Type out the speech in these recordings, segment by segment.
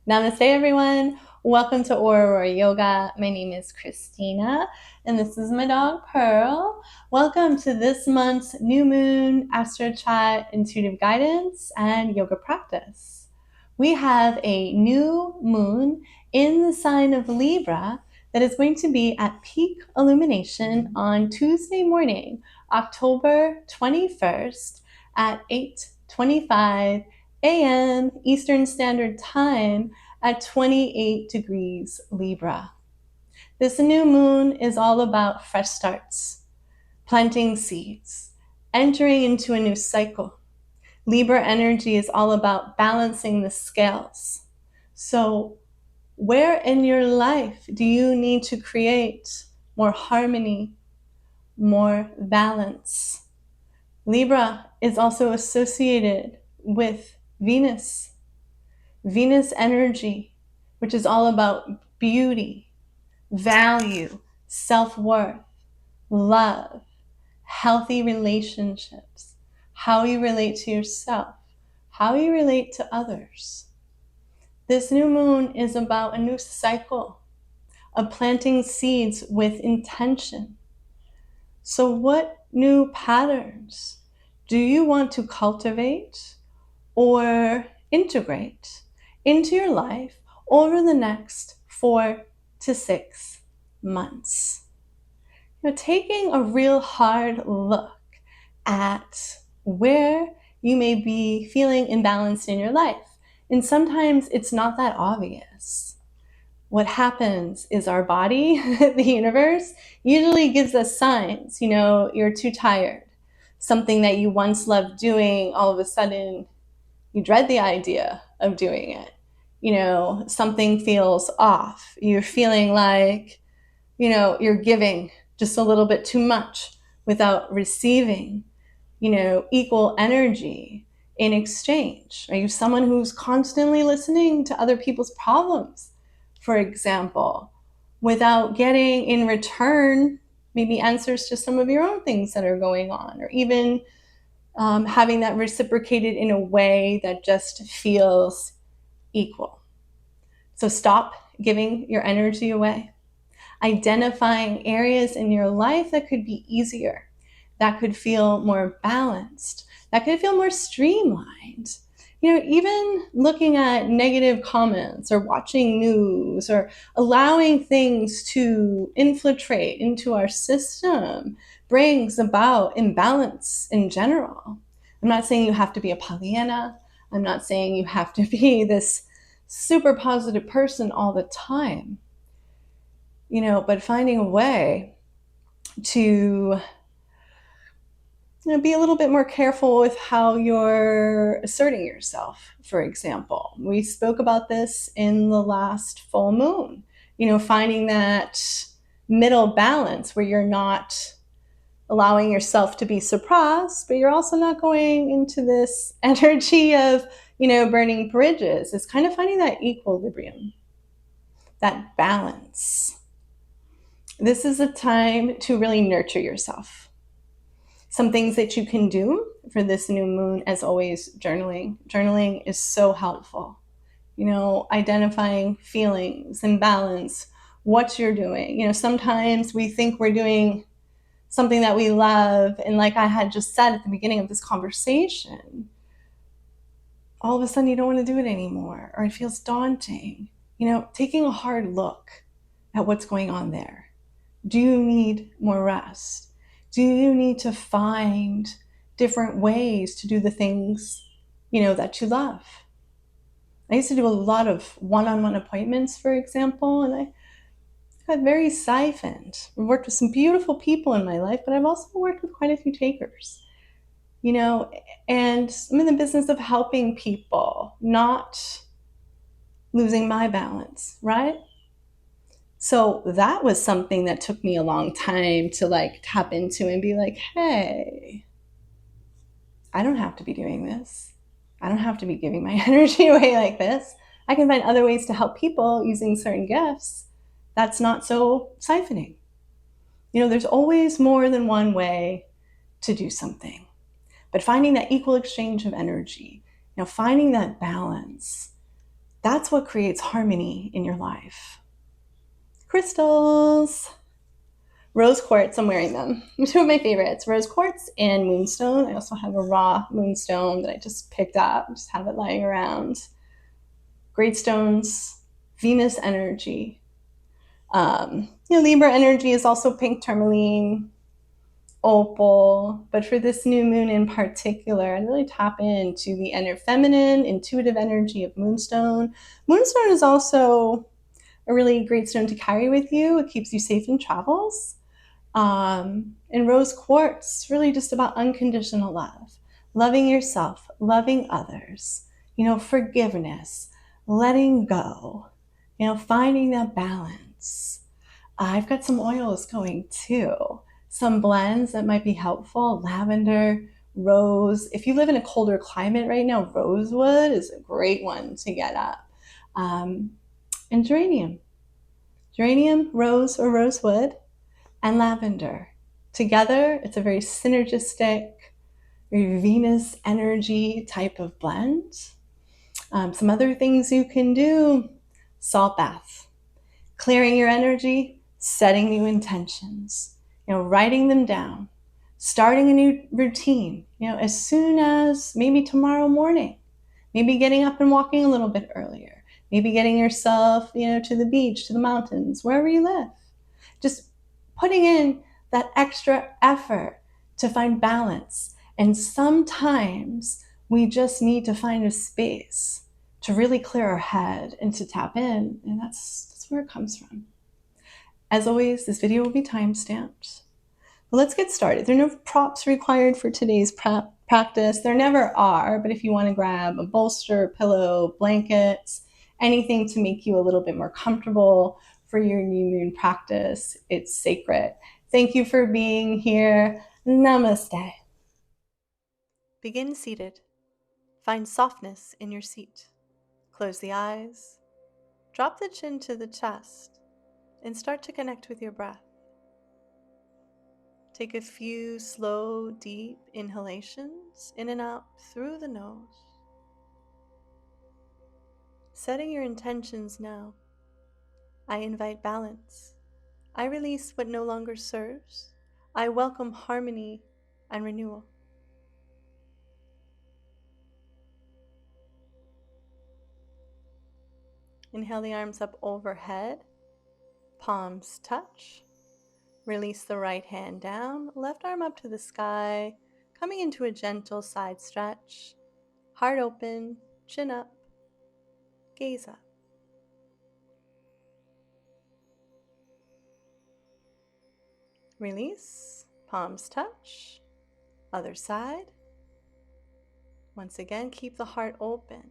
Namaste, everyone. Welcome to Aurora Yoga. My name is Christina, and this is my dog, Pearl. Welcome to this month's new moon, Astro Chat, intuitive guidance, and yoga practice. We have a new moon in the sign of Libra that is going to be at peak illumination on Tuesday morning, October 21st at 8:25 a.m. Eastern Standard Time at 28 degrees Libra. This new moon is all about fresh starts, planting seeds, entering into a new cycle. Libra energy is all about balancing the scales. So, where in your life do you need to create more harmony, more balance? Libra is also associated with Venus energy, which is all about beauty, value, self-worth, love, healthy relationships, how you relate to yourself, how you relate to others. This new moon is about a new cycle of planting seeds with intention. So what new patterns do you want to cultivate or integrate into your life over the next 4 to 6 months? Taking a real hard look at where you may be feeling imbalanced in your life. And sometimes it's not that obvious. What happens is our body, the universe, usually gives us signs. You're too tired. Something that you once loved doing, all of a sudden, you dread the idea of doing it. Something feels off. You're feeling like, you're giving just a little bit too much without receiving, equal energy in exchange. Are you someone who's constantly listening to other people's problems, for example, without getting in return maybe answers to some of your own things that are going on, or even having that reciprocated in a way that just feels equal? So stop giving your energy away. Identifying areas in your life that could be easier, that could feel more balanced, that could feel more streamlined. Even looking at negative comments or watching news or allowing things to infiltrate into our system brings about imbalance in general. I'm not saying you have to be a Pollyanna. I'm not saying you have to be this super positive person all the time, but finding a way to be a little bit more careful with how you're asserting yourself, for example. We spoke about this in the last full moon, finding that middle balance where you're not allowing yourself to be surprised, but you're also not going into this energy of, burning bridges. It's kind of finding that equilibrium, that balance. This is a time to really nurture yourself. Some things that you can do for this new moon, as always, journaling. Journaling is so helpful. Identifying feelings and balance, what you're doing. Sometimes we think we're doing something that we love, and like I had just said at the beginning of this conversation, all of a sudden you don't want to do it anymore, or it feels daunting. Taking a hard look at what's going on there. Do you need more rest? Do you need to find different ways to do the things, that you love? I used to do a lot of one-on-one appointments, for example, and I got very siphoned. I've worked with some beautiful people in my life, but I've also worked with quite a few takers, and I'm in the business of helping people, not losing my balance, right? So that was something that took me a long time to tap into and be like, hey, I don't have to be doing this. I don't have to be giving my energy away like this. I can find other ways to help people using certain gifts that's not so siphoning. There's always more than one way to do something. But finding that equal exchange of energy, finding that balance, That's what creates harmony in your life. Crystals. Rose quartz, I'm wearing them. Two of my favorites, rose quartz and moonstone. I also have a raw moonstone that I just picked up, just have it lying around. Great stones, Venus energy. Libra energy is also pink tourmaline, opal, but for this new moon in particular, I'd really tap into the inner feminine, intuitive energy of moonstone. Moonstone is also a really great stone to carry with you. It keeps you safe in travels. And rose quartz, really just about unconditional love, loving yourself, loving others, forgiveness, letting go, finding that balance. I've got some oils going too, some blends that might be helpful. Lavender, rose. If you live in a colder climate right now, rosewood is a great one to get up. And geranium, rose or rosewood, and lavender. Together, it's a very synergistic, very Venus energy type of blend. Some other things you can do: salt bath, clearing your energy, setting new intentions, writing them down, starting a new routine, as soon as maybe tomorrow morning, maybe getting up and walking a little bit earlier, maybe getting yourself, to the beach, to the mountains, wherever you live. Just putting in that extra effort to find balance. And sometimes we just need to find a space to really clear our head and to tap in. And that's where it comes from. As always, this video will be time-stamped. But let's get started. There are no props required for today's practice. There never are, but if you want to grab a bolster, pillow, blankets, anything to make you a little bit more comfortable for your new moon practice, it's sacred. Thank you for being here. Namaste. Begin seated. Find softness in your seat. Close the eyes. Drop the chin to the chest and start to connect with your breath. Take a few slow, deep inhalations in and out through the nose. Setting your intentions now. I invite balance. I release what no longer serves. I welcome harmony and renewal. Inhale the arms up overhead. Palms touch. Release the right hand down. Left arm up to the sky. Coming into a gentle side stretch. Heart open. Chin up. Gaze up. Release. Palms touch. Other side. Once again, keep the heart open.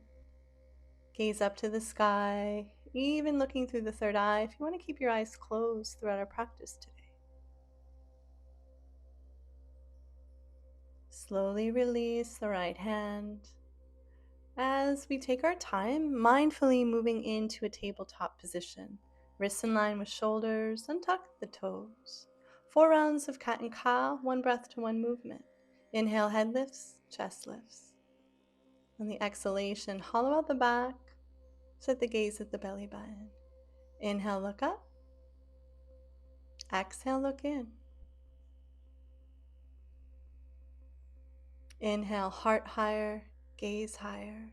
Gaze up to the sky, even looking through the third eye if you want to keep your eyes closed throughout our practice today. Slowly release the right hand as we take our time, mindfully moving into a tabletop position. Wrists in line with shoulders, untuck the toes. 4 rounds of cat and cow, 1 breath to 1 movement. Inhale, head lifts, chest lifts. On the exhalation, hollow out the back, set the gaze at the belly button. Inhale, look up. Exhale, look in. Inhale, heart higher, gaze higher.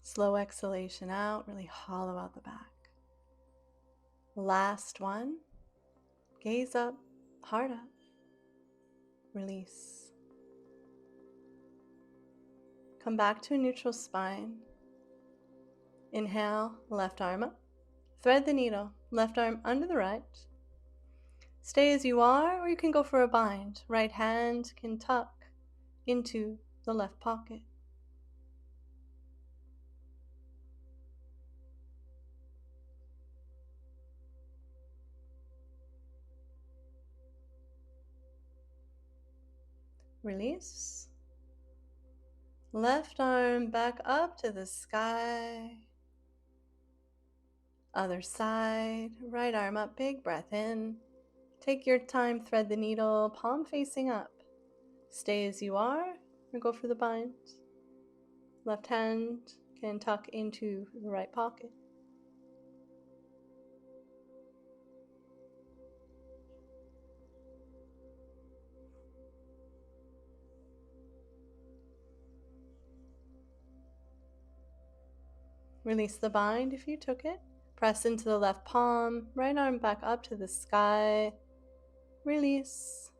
Slow exhalation out, really hollow out the back. Last one. Gaze up, heart up. Release. Come back to a neutral spine. Inhale, left arm up. Thread the needle, left arm under the right. Stay as you are, or you can go for a bind. Right hand can tuck into the left pocket. Release. Left arm back up to the sky. Other side, right arm up, big breath in. Take your time, thread the needle, palm facing up. Stay as you are, or go for the bind. Left hand can tuck into the right pocket. Release the bind if you took it. Press into the left palm, right arm back up to the sky. Release.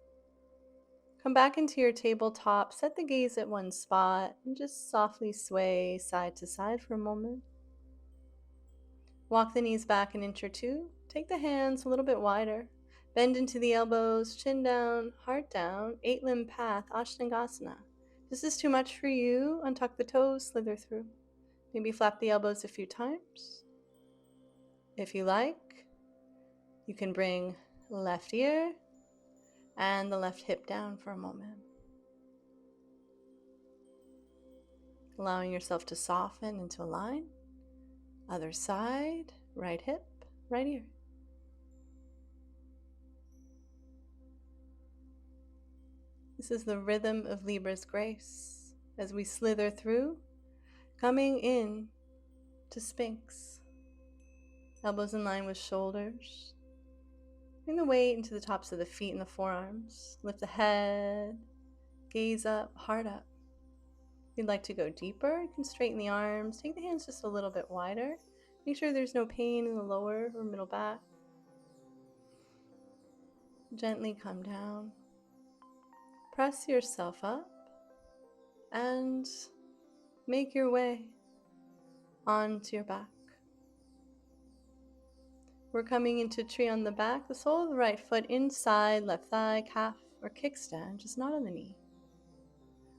Come back into your tabletop, set the gaze at one spot, and just softly sway side to side for a moment. Walk the knees back an inch or two. Take the hands a little bit wider. Bend into the elbows, chin down, heart down, 8-limb path, Ashtangasana. If this is too much for you, untuck the toes, slither through. Maybe flap the elbows a few times. If you like, you can bring left ear and the left hip down for a moment. Allowing yourself to soften into a line. Other side, right hip, right ear. This is the rhythm of Libra's grace as we slither through, coming in to Sphinx. Elbows in line with shoulders. Bring the weight into the tops of the feet and the forearms. Lift the head, gaze up, heart up. If you'd like to go deeper, you can straighten the arms. Take the hands just a little bit wider. Make sure there's no pain in the lower or middle back. Gently come down. Press yourself up and make your way onto your back. We're coming into tree on the back, the sole of the right foot inside, left thigh, calf, or kickstand, just not on the knee.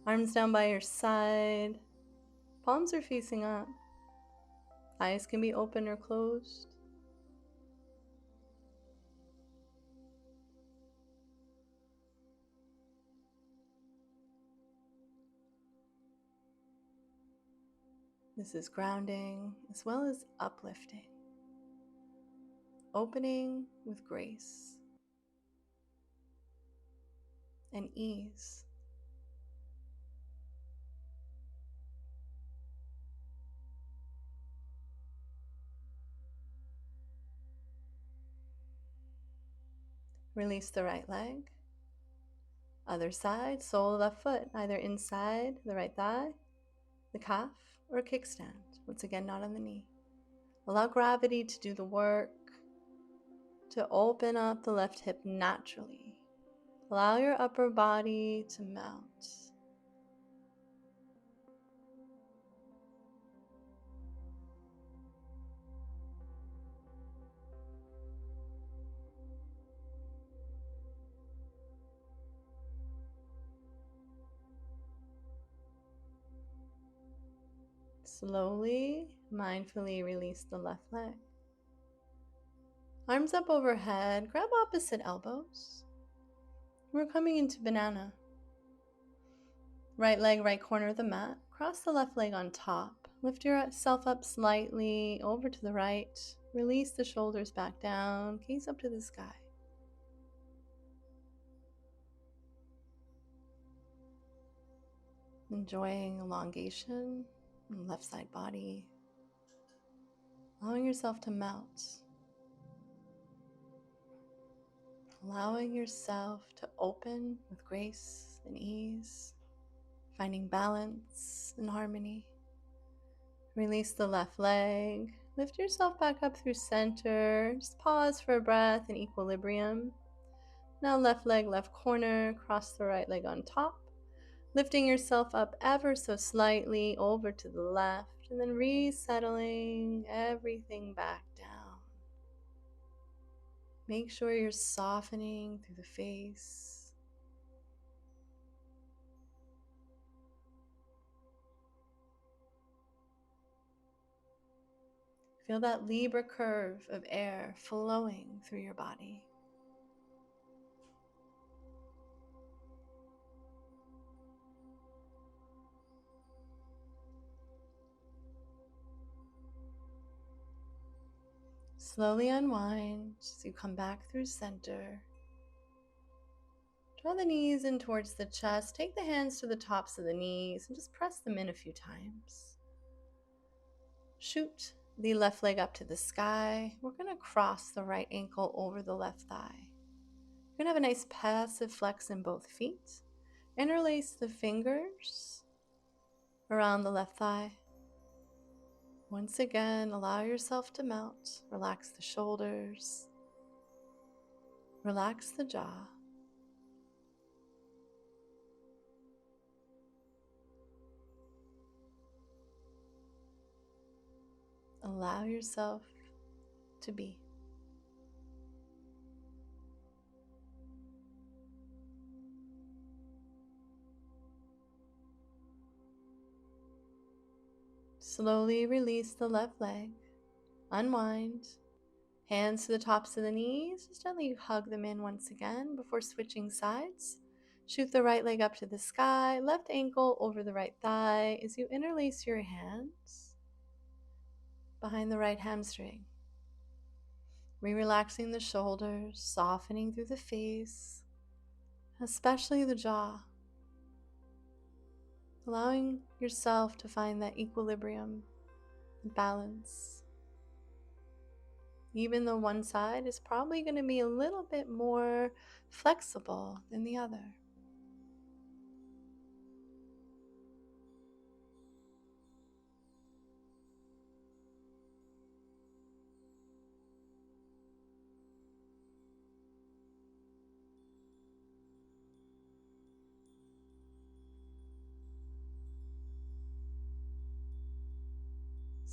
Arms down by your side, palms are facing up. Eyes can be open or closed. This is grounding as well as uplifting. Opening with grace and ease. Release the right leg. Other side, sole of left foot, either inside the right thigh, the calf, or a kickstand. Once again, not on the knee. Allow gravity to do the work, to open up the left hip naturally. Allow your upper body to melt. Slowly, mindfully release the left leg. Arms up overhead, grab opposite elbows. We're coming into banana. Right leg, right corner of the mat. Cross the left leg on top. Lift yourself up slightly over to the right. Release the shoulders back down. Gaze up to the sky. Enjoying elongation in the left side body. Allowing yourself to melt. Allowing yourself to open with grace and ease. Finding balance and harmony. Release the left leg. Lift yourself back up through center. Just pause for a breath in equilibrium. Now left leg, left corner. Cross the right leg on top. Lifting yourself up ever so slightly over to the left. And then resettling everything back down. Make sure you're softening through the face. Feel that Libra curve of air flowing through your body. Slowly unwind as you come back through center. Draw the knees in towards the chest. Take the hands to the tops of the knees and just press them in a few times. Shoot the left leg up to the sky. We're going to cross the right ankle over the left thigh. You're going to have a nice passive flex in both feet. Interlace the fingers around the left thigh. Once again, allow yourself to melt. Relax the shoulders. Relax the jaw. Allow yourself to be. Slowly release the left leg. Unwind. Hands to the tops of the knees. Just gently hug them in once again before switching sides. Shoot the right leg up to the sky. Left ankle over the right thigh as you interlace your hands behind the right hamstring. Relaxing the shoulders, softening through the face, especially the jaw. Allowing yourself to find that equilibrium, balance. Even though one side is probably going to be a little bit more flexible than the other.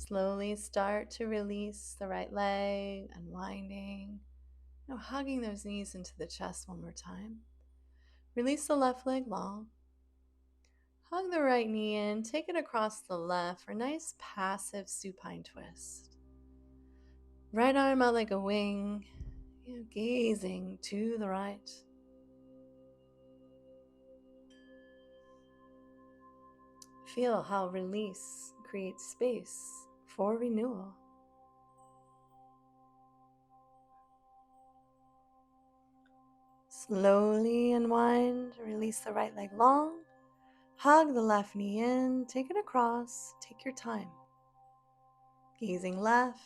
Slowly start to release the right leg, unwinding, hugging those knees into the chest one more time. Release the left leg long. Hug the right knee in, take it across the left for a nice passive supine twist. Right arm out like a wing, gazing to the right. Feel how release creates space for renewal. Slowly unwind, release the right leg long. Hug the left knee in, take it across, take your time. Gazing left,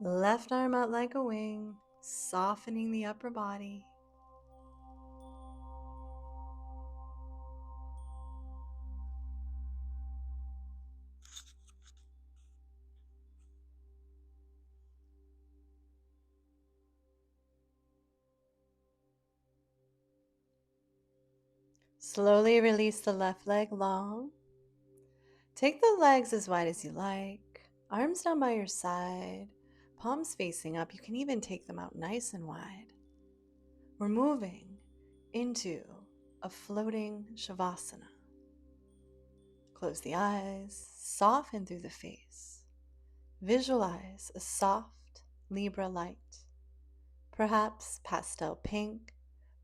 left arm out like a wing, softening the upper body. Slowly release the left leg long. Take the legs as wide as you like, arms down by your side, palms facing up. You can even take them out nice and wide. We're moving into a floating Shavasana. Close the eyes, soften through the face. Visualize a soft Libra light, perhaps pastel pink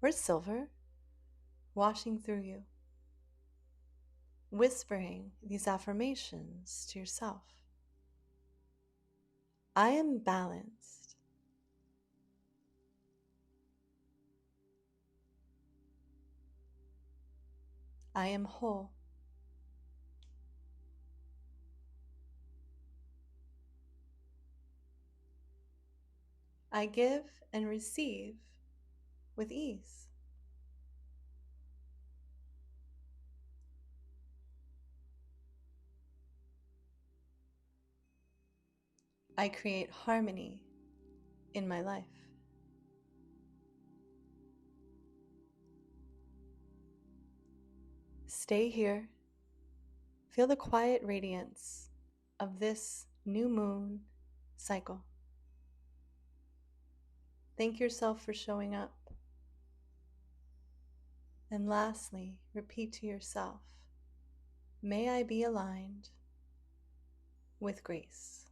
or silver, washing through you. Whispering these affirmations to yourself. I am balanced. I am whole. I give and receive with ease. I create harmony in my life. Stay here. Feel the quiet radiance of this new moon cycle. Thank yourself for showing up. And lastly, repeat to yourself, may I be aligned with grace.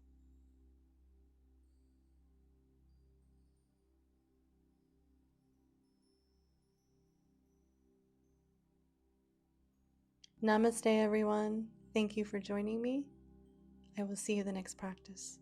Namaste, everyone. Thank you for joining me. I will see you the next practice.